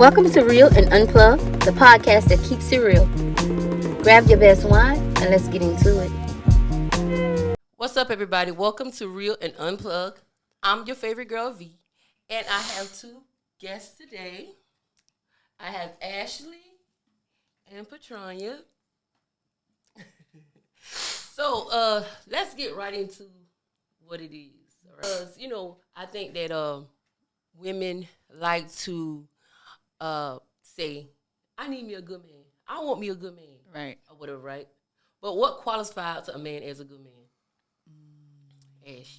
Welcome to Real and Unplugged, the podcast that keeps it real. Grab your best wine and let's get into it. What's up, everybody? Welcome to Real and Unplugged. I'm your favorite girl, V, and I have two guests today. I have Ashley and Petronia. So, let's get right into what it is. Because, I think that women like to say, I need me a good man. I want me a good man. Right. Or whatever, right? But what qualifies a man as a good man? Ash.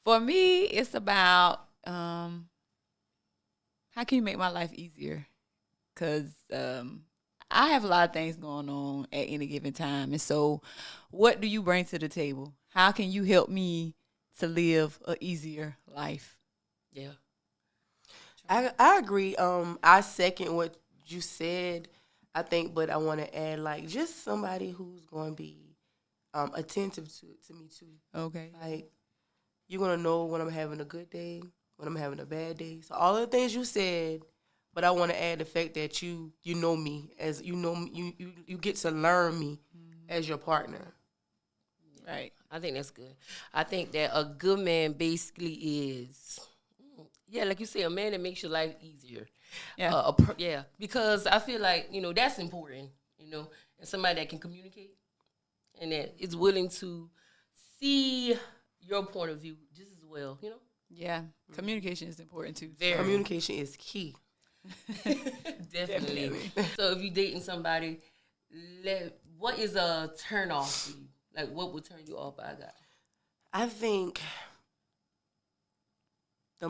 For me, it's about how can you make my life easier? Because I have a lot of things going on at any given time. And so what do you bring to the table? How can you help me to live an easier life? Yeah. I agree. I second what you said, I think, but I want to add, like, just somebody who's going to be attentive to me, too. Okay. Like, you're going to know when I'm having a good day, when I'm having a bad day. So all of the things you said, but I want to add the fact that you know me, as you know me, you get to learn me as your partner. Right. I think that's good. I think that a good man basically is, like you say, a man that makes your life easier. Yeah. Because I feel like, that's important, and somebody that can communicate and that is willing to see your point of view just as well, Yeah. Communication is important, too. Very. Communication is key. Definitely. So if you're dating somebody, what is a turn off for you? Like, what would turn you off by a guy? I think the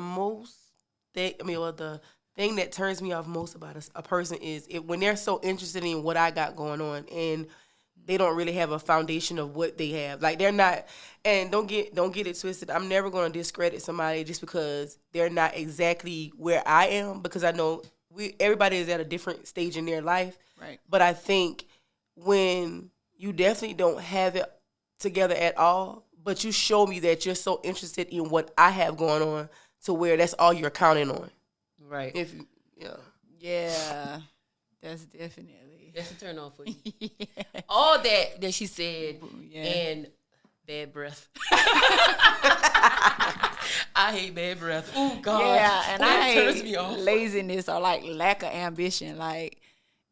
thing that turns me off most about a person is when they're so interested in what I got going on and they don't really have a foundation of what they have. Like, they're not, and don't get it twisted. I'm never going to discredit somebody just because they're not exactly where I am, because I know everybody is at a different stage in their life. Right. But I think when you definitely don't have it together at all, but you show me that you're so interested in what I have going on to where that's all you're counting on. Right. Yeah, that's definitely. That's a turn off for you. Yeah. All that she said, and bad breath. I hate bad breath. Oh, God. Yeah, and I turns me hate off. laziness or, like, lack of ambition. Like,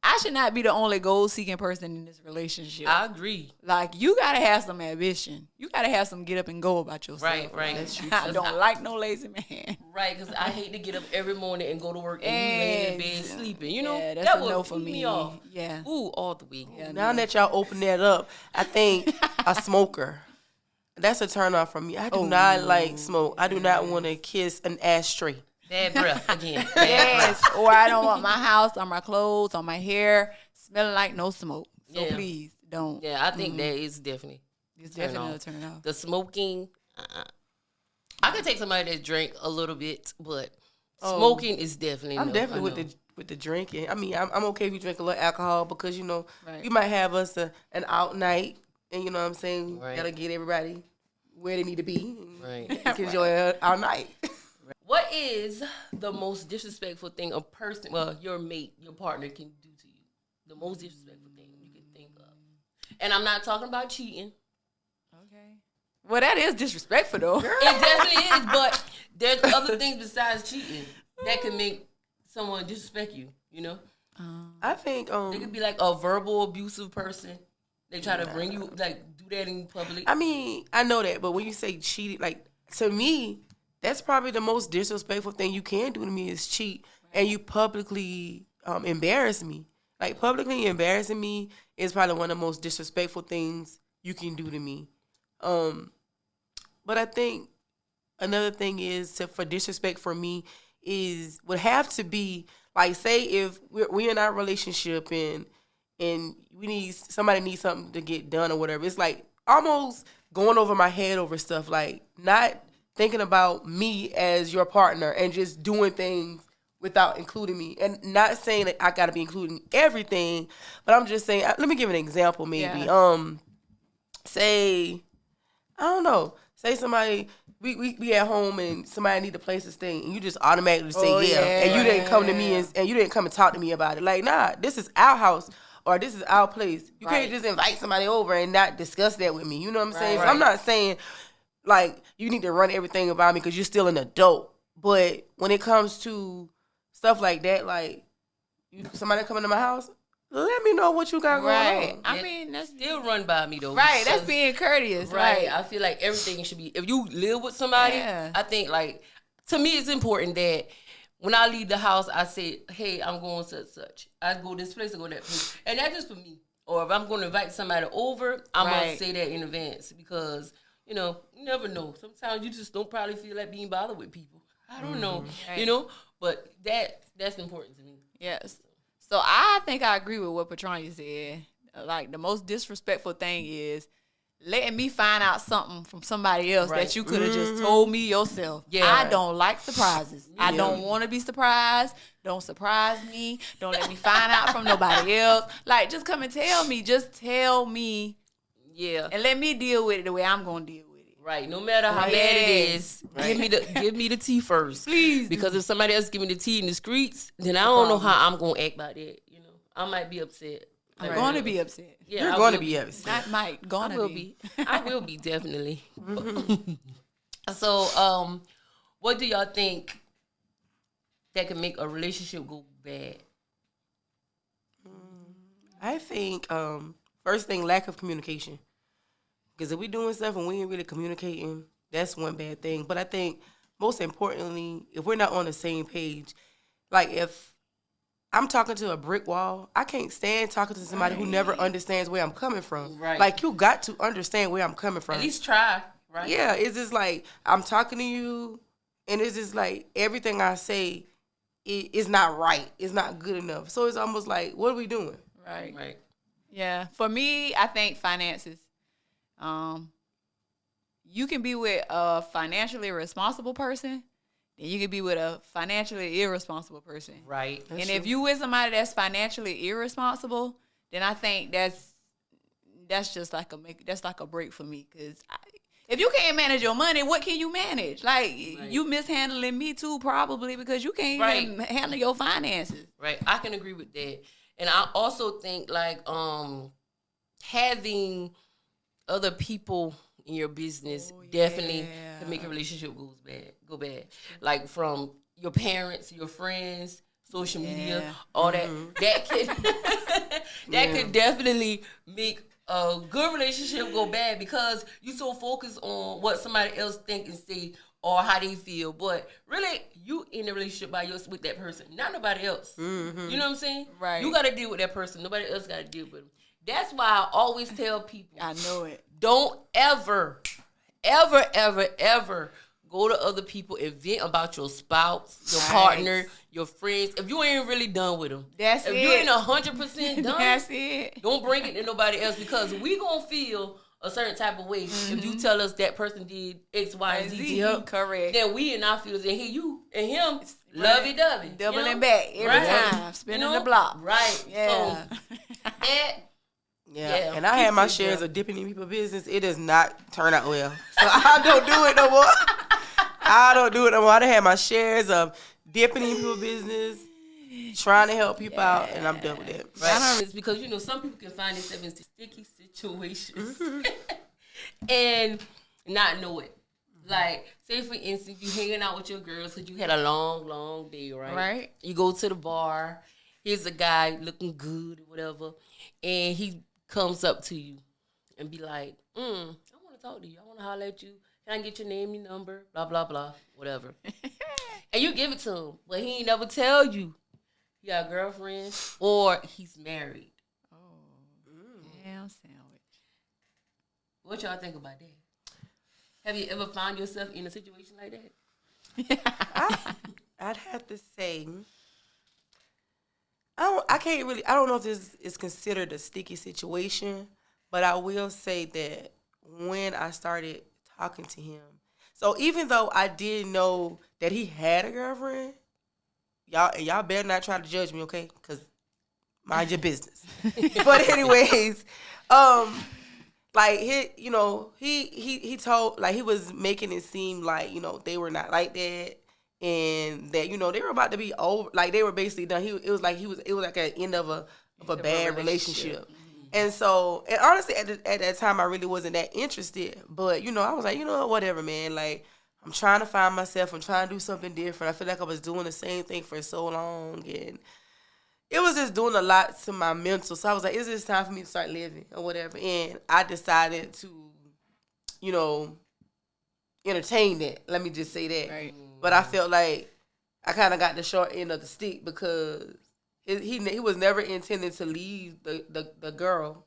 I should not be the only goal-seeking person in this relationship. I agree. Like, you got to have some ambition. You got to have some get up and go about yourself. Right. That's true. I don't like no lazy man. Right, because I hate to get up every morning and go to work and you laying in bed sleeping. Yeah, that's that a would no for keep me. Off. Yeah. Ooh, all the week. Yeah, Now that y'all open that up, I think a smoker, that's a turn off from me. I do not like smoke. I do not want to kiss an ashtray. Bad breath again. Yes, or I don't want my house or my clothes or my hair smelling like no smoke. So please don't. Yeah, I think that is definitely. It's definitely a turn off. The smoking, I could take somebody that drink a little bit, but smoking is definitely. I'm definitely with the drinking. I mean, I'm okay if you drink a little alcohol because we might have us an out night, and you know what I'm saying. Right. Gotta get everybody where they need to be. Right. We can enjoy our night. What is the most disrespectful thing a person, your mate, your partner can do to you? The most disrespectful thing you can think of. And I'm not talking about cheating. Okay. Well, that is disrespectful, though. It definitely is, but there's other things besides cheating that can make someone disrespect you, I think They could be like a verbal abusive person. They try to bring you, like, do that in public. I mean, I know that, but when you say cheating, like, to me, that's probably the most disrespectful thing you can do to me is cheat, and you publicly embarrass me. Like, publicly embarrassing me is probably one of the most disrespectful things you can do to me. But I think another thing is for disrespect for me would have to be, like, say if we're in our relationship and somebody needs something to get done or whatever. It's like almost going over my head over stuff, like not thinking about me as your partner and just doing things without including me. And not saying that I got to be including everything, but I'm just saying, let me give an example maybe. Yeah. Say, I don't know, say somebody we at home and somebody need a place to stay and you just automatically say and you didn't come to me and you didn't come and talk to me about it. Like, nah, this is our house or this is our place. You can't just invite somebody over and not discuss that with me. You know what I'm saying? So I'm not saying like you need to run everything about me because you're still an adult. But when it comes to stuff like that, like somebody coming to my house, let me know what you got going on. I mean, that's still run by me though. Right, that's being courteous. Right. I feel like everything should be. If you live with somebody, I think like to me it's important that when I leave the house, I say, "Hey, I'm going such. I go this place, I go that place," and that's just for me. Or if I'm going to invite somebody over, I'm gonna say that in advance because you never know. Sometimes you just don't probably feel like being bothered with people. I don't know, but that's important to me. Yes. So I think I agree with what Petronia said. Like the most disrespectful thing is letting me find out something from somebody else that you could have just told me yourself. Yeah. I don't like surprises. I don't want to be surprised. Don't surprise me. Don't let me find out from nobody else. Like just come and tell me. Just tell me. Yeah. And let me deal with it the way I'm gonna deal with it. Right, no matter how bad it is, give me the tea first, please. Because if somebody else give me the tea in the streets, then I don't know how I'm gonna act about that. I might be upset. I'm going to be upset. Yeah, you're going to be upset. I might. I will be definitely. So, what do y'all think that can make a relationship go bad? I think first thing, lack of communication. Because if we doing stuff and we ain't really communicating, that's one bad thing. But I think most importantly, if we're not on the same page, like if I'm talking to a brick wall, I can't stand talking to somebody who never understands where I'm coming from. Right. Like you got to understand where I'm coming from. At least try, right? Yeah, it's just like I'm talking to you and it's just like everything I say is not right. It's not good enough. So it's almost like, what are we doing? Right. Yeah. For me, I think finances. You can be with a financially responsible person, then you can be with a financially irresponsible person. Right. And if you with somebody that's financially irresponsible, then I think that's just like a break for me. Because if you can't manage your money, what can you manage? Like you mishandling me too, probably because you can't even handle your finances. Right. I can agree with that, and I also think like having other people in your business definitely can make a relationship go bad. Like from your parents, your friends, social media, all that. That could definitely make a good relationship go bad because you so focused on what somebody else think and say or how they feel. But really, you in a relationship by yourself with that person, not nobody else. Mm-hmm. You know what I'm saying? Right. You got to deal with that person. Nobody else got to deal with them. That's why I always tell people. I know it. Don't ever go to other people and vent about your spouse, your partner, your friends. If you ain't really done with them. If you ain't 100% done. That's it. Don't bring it to nobody else because we going to feel a certain type of way if you tell us that person did X, Y, and Z. Correct. Then we in our feelings and you and him lovey-dovey. Doubling back every time. Spinning the block. Right. Yeah. So, yeah, and I had my shares of dipping in people's business. It does not turn out well. So I don't do it no more. I done had my shares of dipping in people's business, trying to help people out, and I'm done with it. Right? It's because, some people can find themselves in sticky situations and not know it. Like, say, for instance, you hanging out with your girls because you had a long, long day, right? Right. You go to the bar. Here's a guy looking good or whatever, and he comes up to you and be like, I want to talk to you. I want to holler at you. Can I get your name, your number, blah, blah, blah, whatever. And you give it to him, but he ain't never tell you he got a girlfriend or he's married. Damn sandwich. What y'all think about that? Have you ever found yourself in a situation like that? I'd have to say, I don't know if this is considered a sticky situation, but I will say that when I started talking to him, so even though I didn't know that he had a girlfriend, y'all better not try to judge me, okay? Because mind your business. But anyways, like he told, like, he was making it seem like, they were not like that, and that, they were about to be over, like they were basically done. It was like an end of a bad relationship. And so, and honestly, at that time, I really wasn't that interested. But, I was like, whatever, man. Like, I'm trying to find myself. I'm trying to do something different. I feel like I was doing the same thing for so long. And it was just doing a lot to my mental. So I was like, is this time for me to start living or whatever? And I decided to, entertain that. Let me just say that. Right. But I felt like I kind of got the short end of the stick because he was never intending to leave the girl.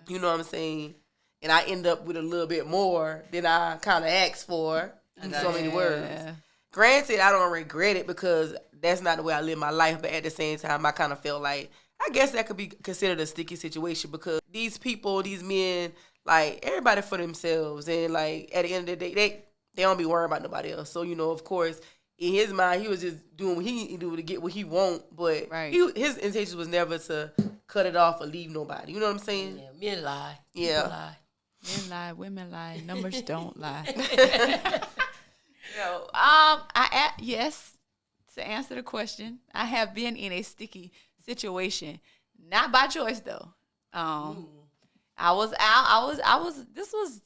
You know what I'm saying? And I end up with a little bit more than I kind of asked for in so many words. Granted, I don't regret it because that's not the way I live my life. But at the same time, I kind of felt like, I guess that could be considered a sticky situation because these people, these men, like, everybody for themselves. And, like, at the end of the day, they don't be worrying about nobody else. So, of course, in his mind, he was just doing what he need to do to get what he want. But his intention was never to cut it off or leave nobody. You know what I'm saying? Yeah, men lie. Yeah. People lie. Men lie, women lie, numbers don't lie. Yes, to answer the question, I have been in a sticky situation, not by choice though. I was out. This was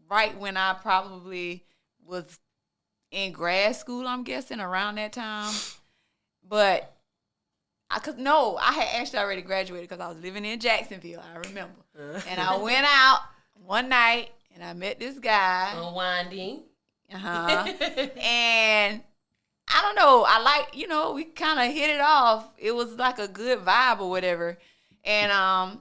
right when I probably was in grad school, I'm guessing, around that time. But I had actually already graduated because I was living in Jacksonville, I remember. And I went out one night and I met this guy. Unwinding. And I don't know, we kind of hit it off. It was like a good vibe or whatever. And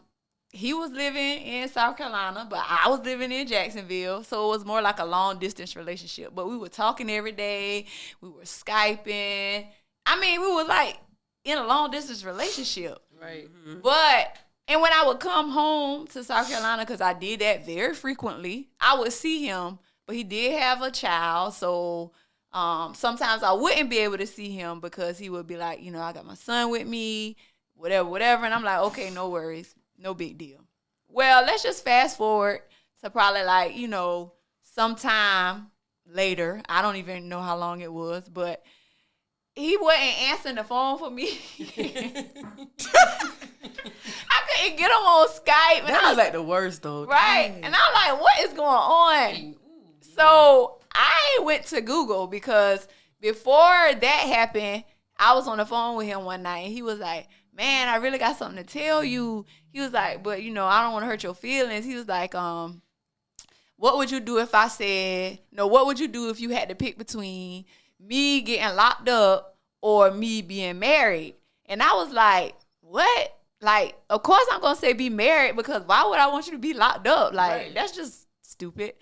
he was living in South Carolina, but I was living in Jacksonville. So it was more like a long distance relationship. But we were talking every day. We were Skyping. I mean, we were like in a long distance relationship. Right. Mm-hmm. And when I would come home to South Carolina, because I did that very frequently, I would see him. But he did have a child, so sometimes I wouldn't be able to see him because he would be like, I got my son with me, whatever. And I'm like, okay, no worries, no big deal. Well, let's just fast forward to probably sometime later. I don't even know how long it was, but he wasn't answering the phone for me. I couldn't get him on Skype. That was like the worst, though. Right. Dang. And I'm like, what is going on? So I went to Google because before that happened, I was on the phone with him one night and he was like, man, I really got something to tell you. He was like, but I don't want to hurt your feelings. He was like, what would you do if I said, what would you do if you had to pick between me getting locked up or me being married? And I was like, what? Like, of course I'm going to say be married because why would I want you to be locked up? Like, That's just stupid.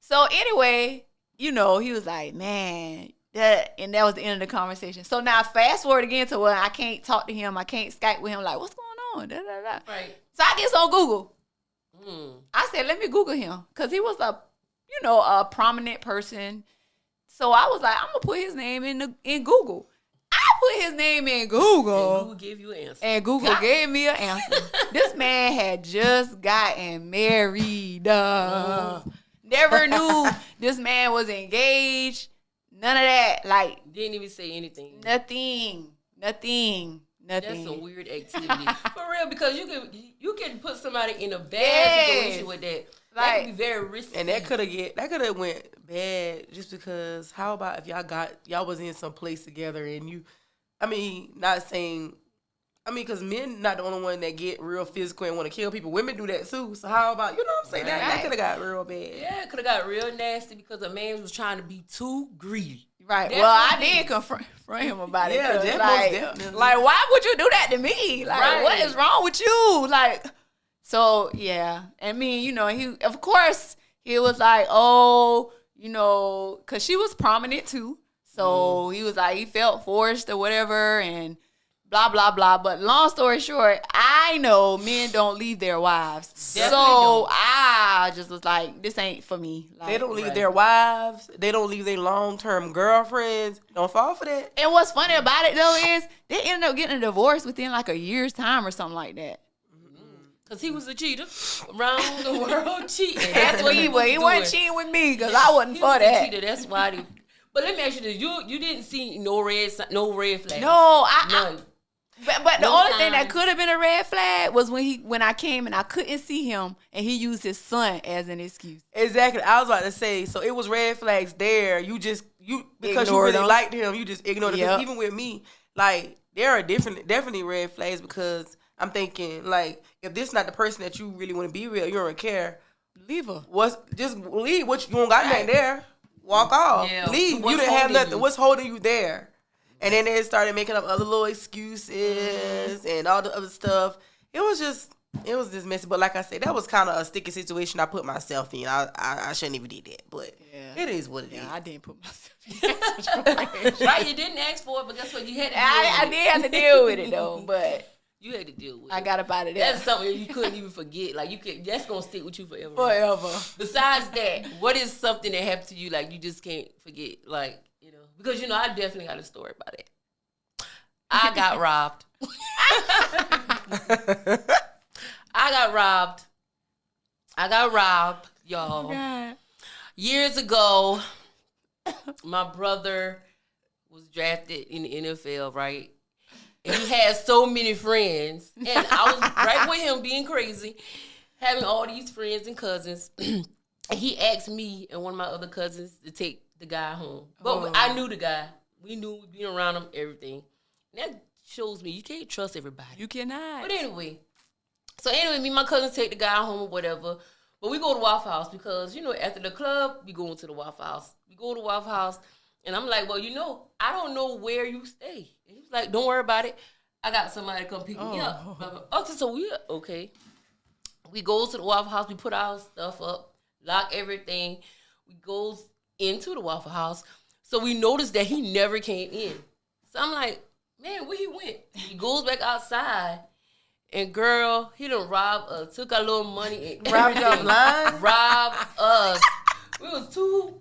So anyway, he was like, man, and that was the end of the conversation. So now fast forward again to where I can't talk to him. I can't Skype with him. Like, what's going on? Da, da, da. Right. So I get on Google. I said, let me Google him. Because he was a prominent person. So I was like, I'm going to put his name in Google. I put his name in Google. And Google gave you an answer. And Google gave me an answer. This man had just gotten married. Never knew this man was engaged. None of that. Like, didn't even say anything. Nothing. That's some weird activity. For real, because you can put somebody in a bad situation with that. That could be very risky. And that could have went bad just because how about if y'all was in some place together and because men not the only one that get real physical and want to kill people. Women do that too. So how about, what I'm saying? That could have got real bad. Yeah, it could have got real nasty because a man was trying to be too greedy. Right. Definitely. Well, I did confront him about it. Yeah, definitely. Like, why would you do that to me? Like, what is wrong with you? Like, so, yeah. I mean, he was like, because she was prominent too. So he was like, he felt forced or whatever and blah, blah, blah. But long story short, I know men don't leave their wives. So I just was like, this ain't for me. Like, they don't leave their wives. They don't leave their long-term girlfriends. Don't fall for that. And what's funny about it, though, is they ended up getting a divorce within like a year's time or something like that. Because he was a cheater. Around the world cheating. That's what he was. He wasn't cheating with me because I wasn't for that. Cheater. That's why. But let me ask you this: you didn't see no red flags. No, none. But the only thing that could have been a red flag was when I came and I couldn't see him and he used his son as an excuse. Exactly. I was about to say, so it was red flags there. You because ignored you really liked him, you just ignored him. Even with me, like there are definitely red flags because I'm thinking like if this is not the person that you really want to be with, you don't care. Leave her. Just leave. What you don't got nothing there. Walk off. Yeah. Leave. You didn't have nothing. What's holding you there? And then they started making up other little excuses and all the other stuff. It was just messy. But like I said, that was kind of a sticky situation I put myself in. I shouldn't even did that. But it is what it is. I didn't put myself in. Right, you didn't ask for it, but guess what? You had to I did have to deal with it though. But you had to deal with it. I got up out of there. That's something you couldn't even forget. Like that's gonna stick with you forever. Forever. Besides that, what is something that happened to you like you just can't forget? Like, because I definitely got a story about it. I got robbed. I got robbed, y'all. Oh, years ago, my brother was drafted in the NFL, right? And he had so many friends. And I was right with him being crazy, having all these friends and cousins. And he asked me and one of my other cousins to take the guy home. But I knew the guy. We knew we'd been around him, everything. And that shows me you can't trust everybody. You cannot. But anyway, me and my cousins take the guy home or whatever. But we go to Waffle House because, after the club, we go into the Waffle House. We go to Waffle House, and I'm like, well, I don't know where you stay. And he was like, don't worry about it. I got somebody to come pick me up. Okay, so okay. We go to the Waffle House. We put our stuff up, lock everything. We go into the Waffle House. So we noticed that he never came in. So I'm like, man, where he went? He goes back outside, and girl, he done robbed us, took our little money and robbed us blind? Robbed us. We was two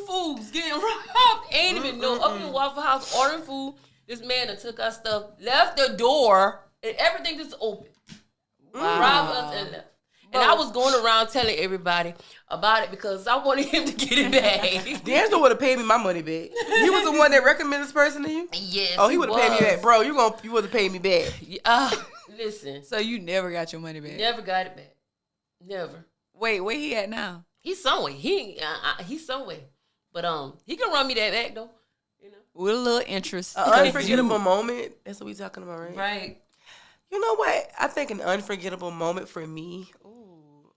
fools getting robbed. Ain't even know. Up in the Waffle House ordering food. This man that took our stuff, left the door, and everything just open. Wow. Robbed us and left. And I was going around telling everybody about it because I wanted him to get it back. D'Angelo would have paid me my money back. He was the one that recommended this person to you? Yes. Oh, he would have paid me back. Bro, you would have paid me back. Listen. So you never got your money back? Never got it back. Never. Wait, where he at now? He's somewhere. He's somewhere. But he can run me that back though. With a little interest. An unforgettable moment. That's what we talking about, right? Right. You know what? I think an unforgettable moment for me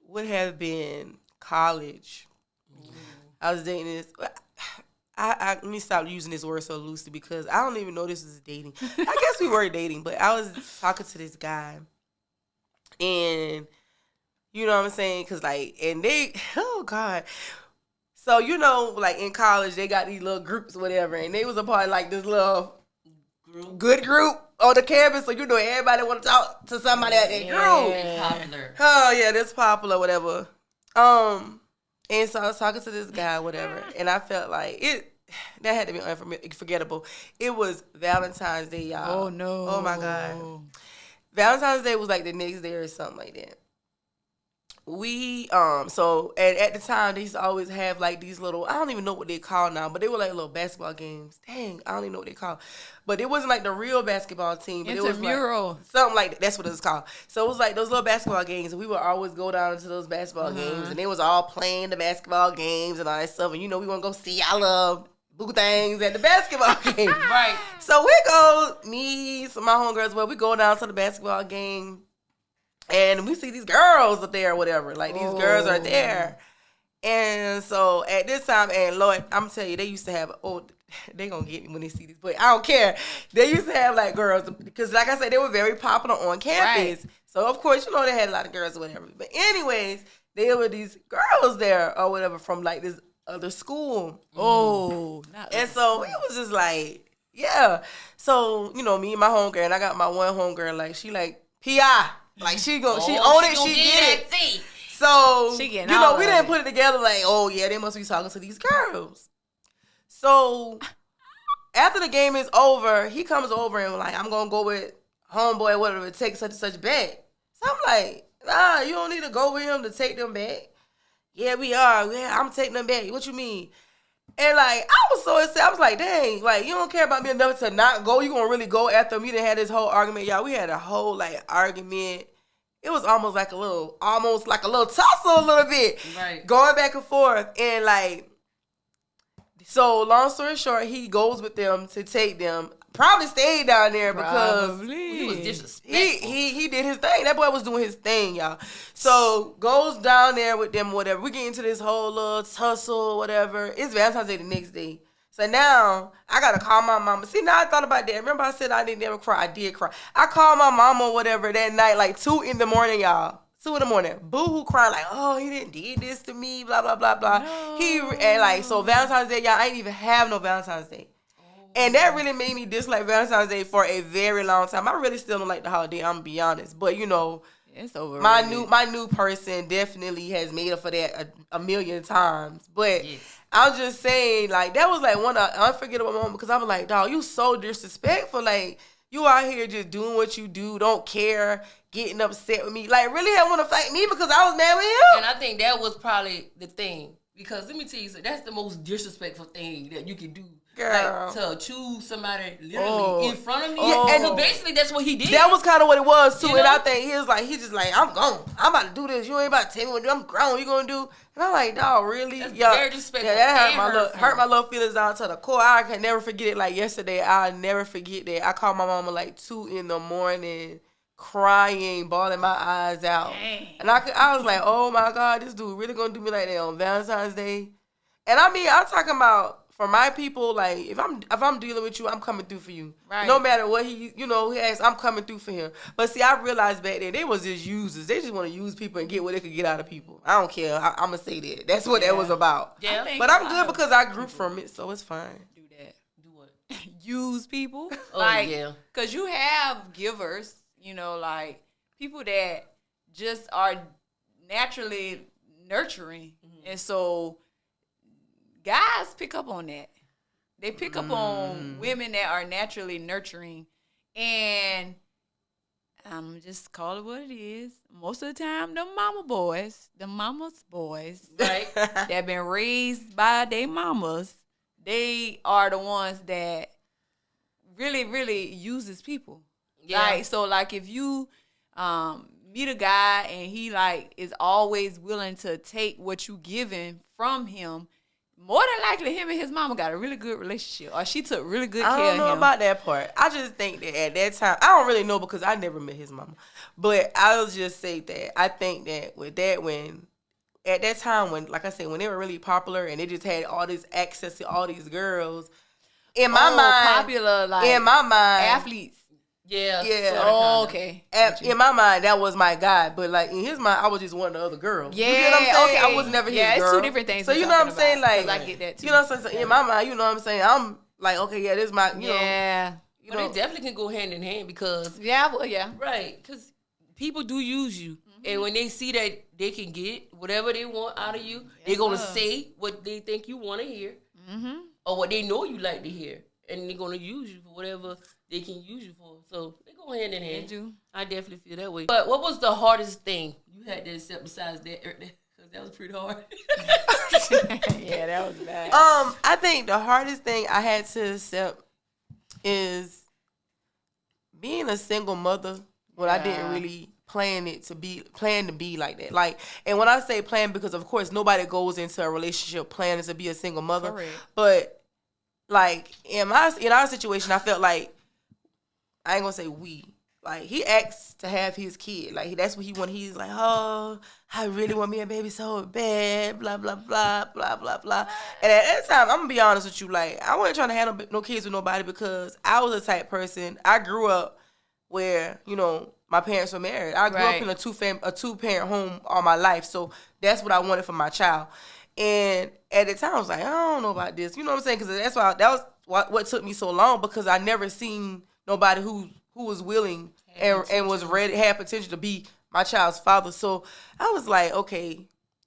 would have been college. I was dating this. Let me stop using this word so loosely because I don't even know this is dating. I guess we were dating, but I was talking to this guy. And you know what I'm saying? Because and they, oh God. So, in college, they got these little groups or whatever. And they was a part of this little good group on the campus. So, everybody want to talk to somebody at that group. Popular. Oh, yeah, that's popular, whatever. And so I was talking to this guy, whatever. And I felt like that had to be unforgettable. It was Valentine's Day, y'all. Oh, no. Oh, my God. Valentine's Day was the next day or something like that. We so at the time they used to always have these little, I don't even know what they call now, but they were little basketball games. Dang, I don't even know what they call. But it wasn't the real basketball team, but it was intramural. Something like that. That's what it was called. So it was those little basketball games, and we would always go down into those basketball games, and they was all playing the basketball games and all that stuff. And we want to go see our love boo things at the basketball game. Right. So we go, me, some of my homegirls, we go down to the basketball game. And we see these girls up there or whatever. These girls are there. And so at this time, and Lord, I'm telling you, they used to have, they going to get me when they see this, but I don't care. They used to have girls, because like I said, they were very popular on campus. Right. So of course, they had a lot of girls or whatever. But anyways, there were these girls there or whatever from this other school. And so it was just yeah. So, me and my homegirl, and I got my one homegirl, she P.I., she own it, she get it. So, she getting we didn't put it together they must be talking to these girls. So, after the game is over, he comes over and I'm going to go with homeboy, whatever it takes, such and such bet. So, I'm Nah, you don't need to go with him to take them back. Yeah, we are. Yeah, I'm taking them back. What you mean? And, like, I was so upset. I was like, dang, like, you don't care about me enough to not go. You gonna really go after me? Didn't have this whole argument. Y'all, we had a whole, like, argument. It was almost like a little tussle a little bit. Right. Going back and forth. And, like, so long story short, he goes with them to take them. Probably stayed down there because he was disrespectful. He did his thing. That boy was doing his thing, y'all. So goes down there with them, whatever. We get into this whole little tussle, whatever. It's Valentine's Day the next day. So now I gotta call my mama. See, now I thought about that. Remember I said I didn't ever cry. I did cry. I called my mama, whatever, that night, like 2 in the morning, y'all. 2 in the morning. Boo-hoo crying like, oh, he didn't did this to me, blah, blah, blah, blah. No. And like, so Valentine's Day, y'all, I ain't even have no Valentine's Day. And that really made me dislike Valentine's Day for a very long time. I really still don't like the holiday, I'm gonna be honest. But you know, it's overrated. My new person definitely has made up for that a million times. But yes. I'm just saying, like, that was like one unforgettable moment because I was like, dog, you so disrespectful. Like, you out here just doing what you do, don't care, getting upset with me. Like, really want to fight me because I was mad with him. And I think that was probably the thing. Because let me tell you, so that's the most disrespectful thing that you can do. Girl. Like, to choose somebody literally in front of me. Yeah, and so basically that's what he did. That was kind of what it was too. You know? And I think he just like, I'm gone. I'm about to do this. You ain't about to tell me what to do. I'm grown. You gonna do? And I'm like, dog, really? That's very disrespectful. Yeah, that hurt my little feelings down to the core. I can never forget it. Like yesterday, I'll never forget that. I called my mama like 2 in the morning, crying, bawling my eyes out. Dang. And I was like, oh my God, this dude really gonna do me like that on Valentine's Day? And I mean, I'm talking about. For my people, like, if I'm dealing with you, I'm coming through for you. Right. No matter what he asks, I'm coming through for him. But see, I realized back then, they was just users. They just want to use people and get what they could get out of people. I don't care. I'm going to say that. That's what that was about. Yeah. But I'm good because I grew from it, so it's fine. Do that. Do what? Use people. Oh, like, yeah. Because you have givers, like, people that just are naturally nurturing. Mm-hmm. And so guys pick up on that. They pick up on women that are naturally nurturing. And I'm just call it what it is. Most of the time, the mama's boys, right, that have been raised by their mamas, they are the ones that really, really uses people. Yeah. Like, so, like, if you meet a guy and he, like, is always willing to take what you giving from him, more than likely, him and his mama got a really good relationship, or she took really good care of him. I don't know about that part. I just think that at that time, I don't really know because I never met his mama. But I'll just say that I think that with that, at that time when, like I said, when they were really popular and they just had all this access to all these girls, in my mind, popular, like, in my mind, athletes. Yeah. Oh, okay. In my mind, that was my guy, but like in his mind, I was just one of the other girls. Yeah, you get what I'm saying? Okay. I was never his girl. Yeah, it's 2 different things. So you know what I'm saying? Like, I get that too. You know what I'm saying? So in my mind, you know what I'm saying? I'm like, okay, yeah, this is my, you know. But it definitely can go hand in hand because. Yeah, well, yeah. Right, because people do use you. Mm-hmm. And when they see that they can get whatever they want out of you, they're going to say what they think you want to hear or what they know you like to hear. And they're going to use you for whatever they can use you for. So they go hand in hand. I definitely feel that way. But what was the hardest thing you had to accept besides that? Because that was pretty hard. Yeah, that was bad. I think the hardest thing I had to accept is being a single mother when I didn't really plan to be like that. Like, and when I say plan, because of course nobody goes into a relationship planning to be a single mother. Correct. But like in our situation, I felt like I ain't gonna say we. Like, he asked to have his kid. Like, that's what he wanted. He's like, oh, I really want me a baby so bad, blah, blah, blah, blah, blah, blah. And at that time, I'm gonna be honest with you, like, I wasn't trying to have no kids with nobody because I was a type person. I grew up where, my parents were married. I grew up in a two-parent home all my life. So that's what I wanted for my child. And at the time, I was like, I don't know about this. You know what I'm saying? Because that was what took me so long, because I never seen nobody who was willing and was ready, had potential to be my child's father. So I was like, okay,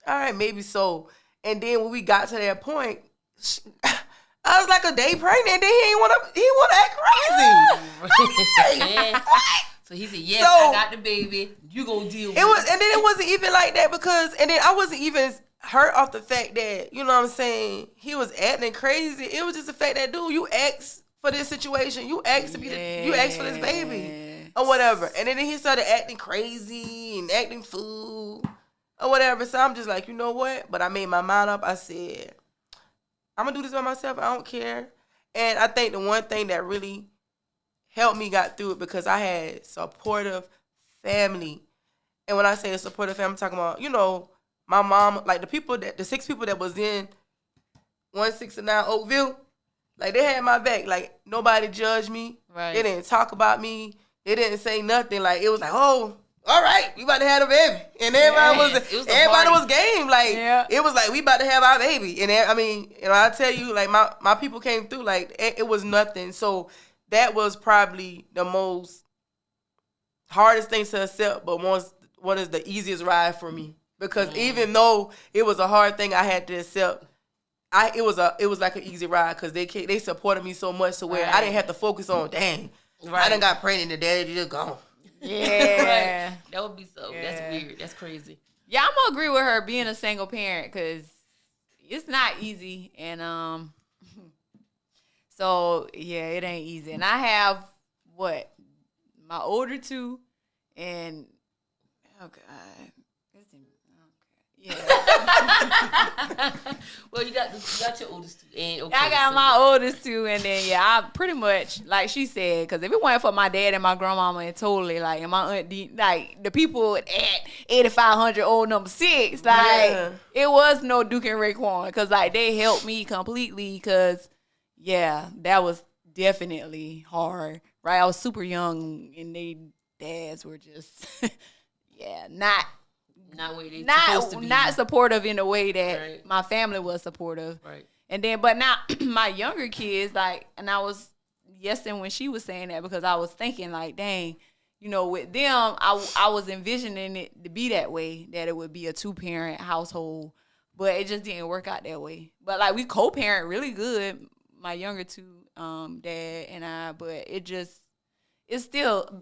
all right, maybe so. And then when we got to that point, I was like a day pregnant. And then he want to act crazy. Like, what? So he said, yes, I got the baby. You gonna deal with it. And then it wasn't even like that and then I wasn't even hurt off the fact that, you know what I'm saying, he was acting crazy. It was just the fact that, dude, you asked for this situation. You asked to be you asked for this baby or whatever. And then he started acting crazy and acting fool or whatever. So I'm just like, you know what? But I made my mind up. I said, I'm gonna do this by myself. I don't care. And I think the one thing that really helped me got through it because I had supportive family. And when I say a supportive family, I'm talking about, you know, my mom, like the 6 people that was in 169 Oakville, like they had my back. Like nobody judged me. Right. They didn't talk about me. They didn't say nothing. Like it was like, oh, all right, we about to have a baby. And everybody was game. Like it was like we about to have our baby. And I mean, you know, I tell you, like my people came through. Like it was nothing. So that was probably the most hardest thing to accept, but one is the easiest ride for me. Because even though it was a hard thing I had to accept, it was like an easy ride because they supported me so much to where I didn't have to focus on, dang, I done got pregnant and daddy just gone. Yeah. That would be so. Yeah. That's weird. That's crazy. Yeah, I'm gonna agree with her being a single parent because it's not easy, and so yeah, it ain't easy. And I have my older 2, and oh god, yeah. Well, you got your oldest 2, and okay, I got my oldest 2, and then I pretty much like she said, because if it weren't for my dad and my grandmama, and totally like and my auntie, like the people at 8500 old number 6, like it was no Duke and Raekwon, because like they helped me completely, because that was definitely hard, right? I was super young, and they dads were just not supportive in the way that my family was supportive. Right. And then, but now my younger kids, like, and I was yesing when she was saying that, because I was thinking like, dang, you know, with them, I was envisioning it to be that way, that it would be a 2-parent household, but it just didn't work out that way. But like we co-parent really good, my younger 2, dad and I, but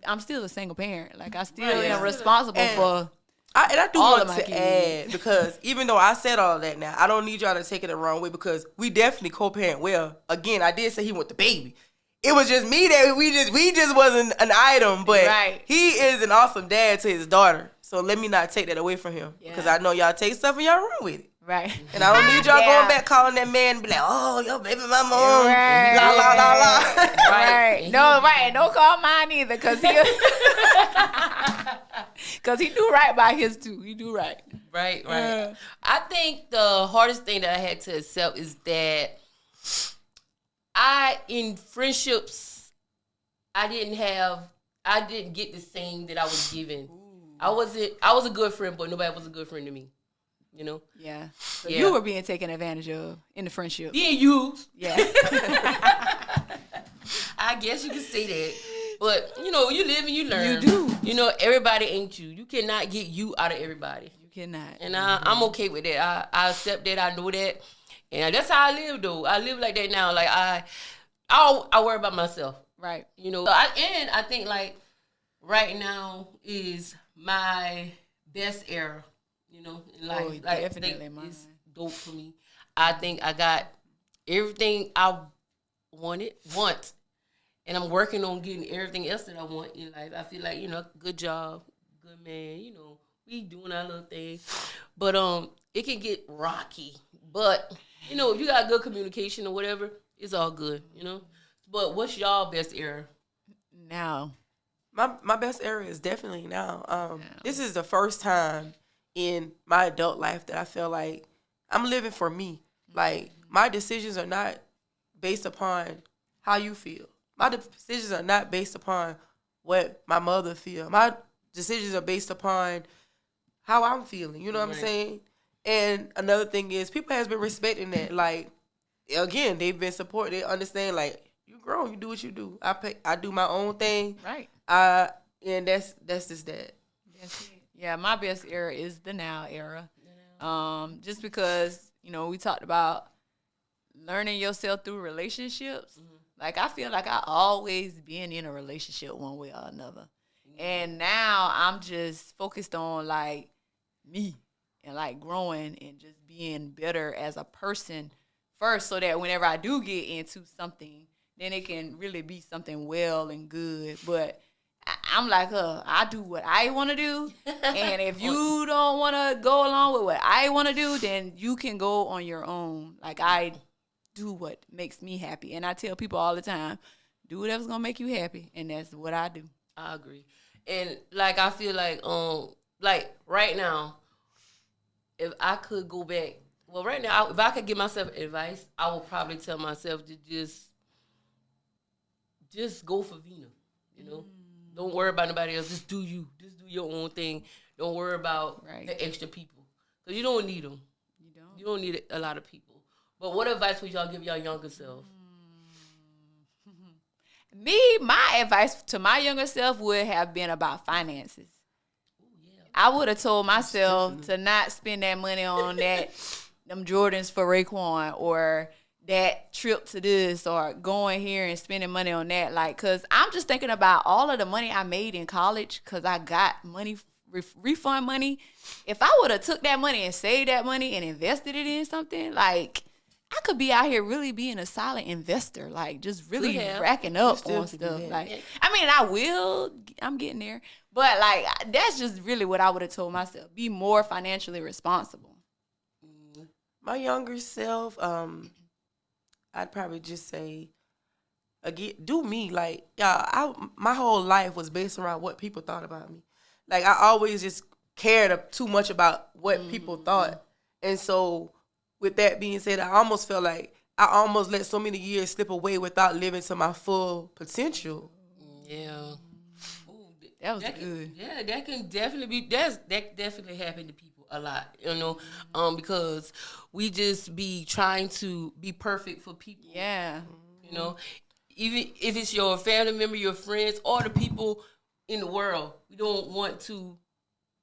I'm still a single parent. Like I still am responsible for. I do want to add, because even though I said all that now, I don't need y'all to take it the wrong way, because we definitely co-parent well. Again, I did say he want the baby. It was just me that we just wasn't an item, but he is an awesome dad to his daughter. So let me not take that away from him, because I know y'all take stuff and y'all run with it. Right. And I don't need y'all going back calling that man and be like, oh, your baby mama. La, la, la, la. Right. No, right. Don't call mine either, because he do right by his 2. He do right. Right. I think the hardest thing that I had to accept is that in friendships, I didn't get the same that I was given. I was a good friend, but nobody was a good friend to me. You know? Yeah. So you were being taken advantage of in the friendship. Being used. Yeah. I guess you could say that. But, you know, you live and you learn. You do. You know, everybody ain't you. You cannot get you out of everybody. You cannot. And I'm okay with that. I accept that. I know that. And that's how I live, though. I live like that now. Like, I worry about myself. Right. You know, I think, like, right now is my best era. You know, in life. Like, definitely mine. It's dope for me. I think I got everything I wanted once, and I'm working on getting everything else that I want in life. I feel like, you know, good job, good man. You know, we doing our little thing, but it can get rocky. But you know, if you got good communication or whatever, it's all good. You know. But what's y'all best era? Now, my best era is definitely now. This is the first time in my adult life that I feel like I'm living for me. Like, my decisions are not based upon how you feel. My decisions are not based upon what my mother feels. My decisions are based upon how I'm feeling. You know what I'm saying? And another thing is, people has been respecting that. Like, again, they've been supporting. They understand, like, you grown, you do what you do. I do my own thing. Right. And that's just that. That's it. Yeah, my best era is the now era. Just because, you know, we talked about learning yourself through relationships. Mm-hmm. Like, I feel like I always been in a relationship one way or another. And now I'm just focused on like me and like growing and just being better as a person first, so that whenever I do get into something, then it can really be something well and good. But I'm like, I do what I want to do. And if you don't want to go along with what I want to do, then you can go on your own. Like, I do what makes me happy. And I tell people all the time, do whatever's going to make you happy. And that's what I do. I agree. And like, I feel like right now, if I could go back, well, right now, if I could give myself advice, I would probably tell myself to just go for Vina, you know? Don't worry about nobody else. Just do you. Just do your own thing. Don't worry about the extra people. Because you don't need them. You don't need a lot of people. But what advice would y'all give y'all younger self? Me, my advice to my younger self would have been about finances. I would have told myself to not spend that money on them Jordans for Raekwon, or that trip to this, or going here and spending money on that. Like, cause I'm just thinking about all of the money I made in college, cause I got money, refund money. If I would have took that money and saved that money and invested it in something, like, I could be out here really being a solid investor, like just really racking up on stuff. Like, I mean, I'm getting there, but like, that's just really what I would have told myself: be more financially responsible. My younger self, I'd probably just say, again, do me. Like, my whole life was based around what people thought about me. Like, I always just cared too much about what people thought. And so, with that being said, I almost felt like I almost let so many years slip away without living to my full potential. Yeah. Ooh, that was good. Yeah, that can definitely be, that definitely happened to people a lot, you know, because we just be trying to be perfect for people. Yeah. You know, even if it's your family member, your friends, or the people in the world, we don't want to,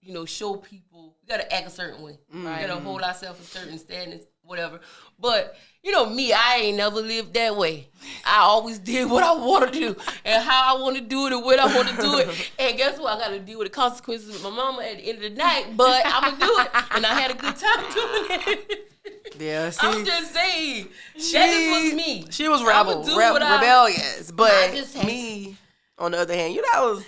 you know, show people, we got to act a certain way. Right? We got to hold ourselves a certain standards, whatever. But, you know, me, I ain't never lived that way. I always did what I want to do and how I want to do it and when I want to do it. And guess what? I got to deal with the consequences with my mama at the end of the night, but I'm going to do it. And I had a good time doing it. Yeah, see, I'm just saying, that just was me. She was rebellious, but me, on the other hand, you know,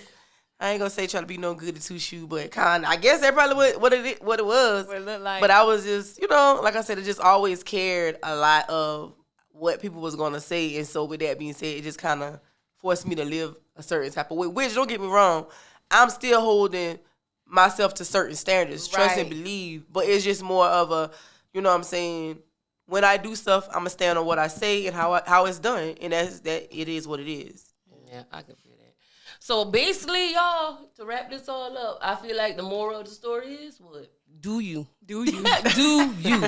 I ain't gonna say trying to be no goody two shoe, but kind of, I guess that probably what it was. What it looked like. But I was just, you know, like I said, I just always cared a lot of what people was gonna say, and so with that being said, it just kind of forced me to live a certain type of way. Which, don't get me wrong, I'm still holding myself to certain standards, trust and believe, but it's just more of a, you know what I'm saying, when I do stuff, I'm gonna stand on what I say and how it's done, and that it is what it is. Yeah, I can feel that. So basically, y'all, to wrap this all up, I feel like the moral of the story is what? Do you. Do you. Do you.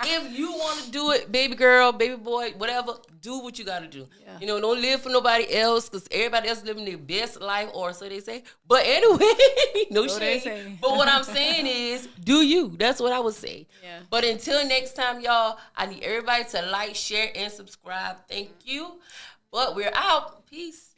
If you want to do it, baby girl, baby boy, whatever, do what you got to do. Yeah. You know, don't live for nobody else, because everybody else living their best life, or so they say. But anyway, no shade. But what I'm saying is, do you. That's what I would say. Yeah. But until next time, y'all, I need everybody to like, share, and subscribe. Thank you. But we're out. Peace.